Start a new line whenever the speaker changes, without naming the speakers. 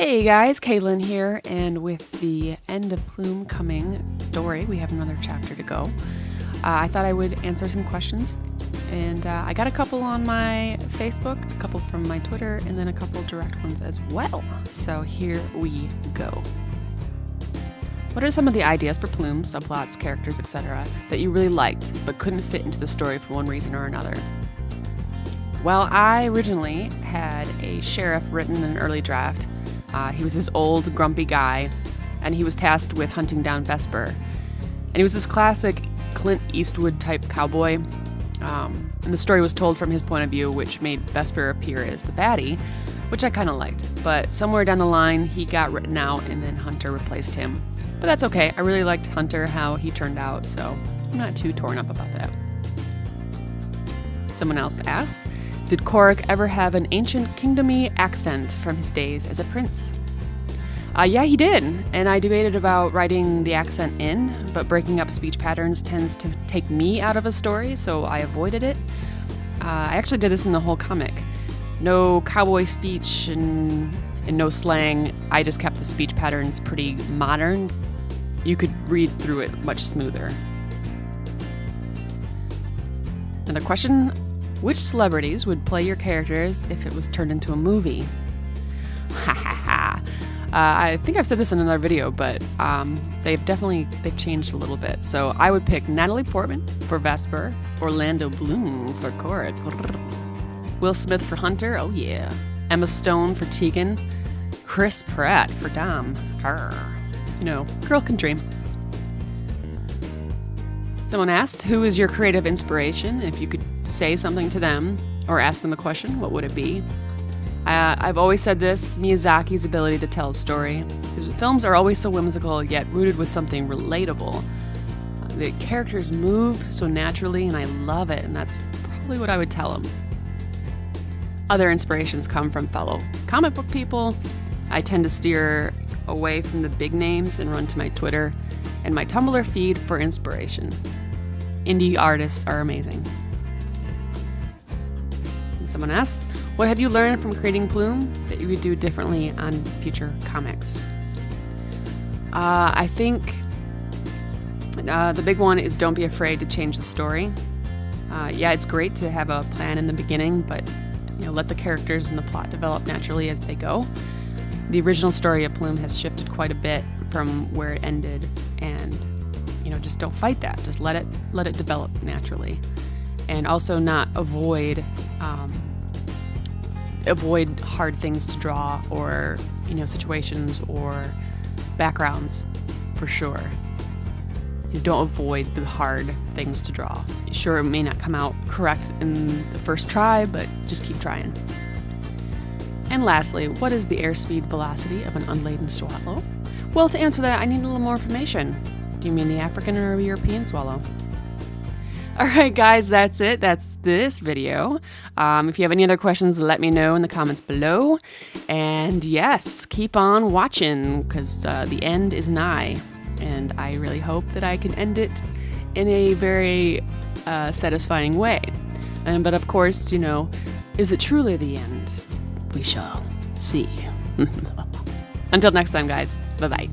Hey guys, Kaylin here, and with the end of Plume coming, Dory, we have another chapter to go. I thought I would answer some questions, and I got a couple on my Facebook, a couple from my Twitter, and then a couple direct ones as well. So here we go. What are some of the ideas for Plume, subplots, characters, etc. that you really liked but couldn't fit into the story for one reason or another? Well, I originally had a sheriff written in an early draft. He was this old, grumpy guy, and he was tasked with hunting down Vesper. And he was this classic Clint Eastwood type cowboy. And the story was told from his point of view, which made Vesper appear as the baddie, which I kind of liked. But somewhere down the line, he got written out, and then Hunter replaced him. But that's okay. I really liked Hunter, how he turned out, so I'm not too torn up about that. Someone else asks, did Korg ever have an ancient kingdomy accent from his days as a prince? Yeah, he did, and I debated about writing the accent in, but breaking up speech patterns tends to take me out of a story, so I avoided it. I actually did this in the whole comic. No cowboy speech and no slang. I just kept the speech patterns pretty modern. You could read through it much smoother. Another question. Which celebrities would play your characters if it was turned into a movie? Ha ha ha. I think I've said this in another video, but they've changed a little bit. So I would pick Natalie Portman for Vesper, Orlando Bloom for Korg, Will Smith for Hunter, oh yeah, Emma Stone for Tegan, Chris Pratt for Dom, her. You know, girl can dream. Someone asked, who is your creative inspiration? If you could say something to them or ask them a question, what would it be? I've always said this, Miyazaki's ability to tell a story. His films are always so whimsical, yet rooted with something relatable. The characters move so naturally, and I love it, and that's probably what I would tell them. Other inspirations come from fellow comic book people. I tend to steer away from the big names and run to my Twitter and my Tumblr feed for inspiration. Indie artists are amazing. And someone asks, what have you learned from creating Plume that you would do differently on future comics? I think the big one is don't be afraid to change the story. Yeah, it's great to have a plan in the beginning, but let the characters and the plot develop naturally as they go. The original story of Plume has shifted quite a bit from where it ended, and just don't fight that. Just let it develop naturally, and also not avoid hard things to draw, or situations or backgrounds, for sure. You don't avoid the hard things to draw. Sure, it may not come out correct in the first try, but just keep trying. And lastly, what is the airspeed velocity of an unladen swallow? Well, to answer that, I need a little more information. Do you mean the African or European swallow? All right, guys, that's it. That's this video. If you have any other questions, let me know in the comments below. And yes, keep on watching, because the end is nigh. And I really hope that I can end it in a very satisfying way. But of course, is it truly the end? We shall see. Until next time, guys. Bye-bye.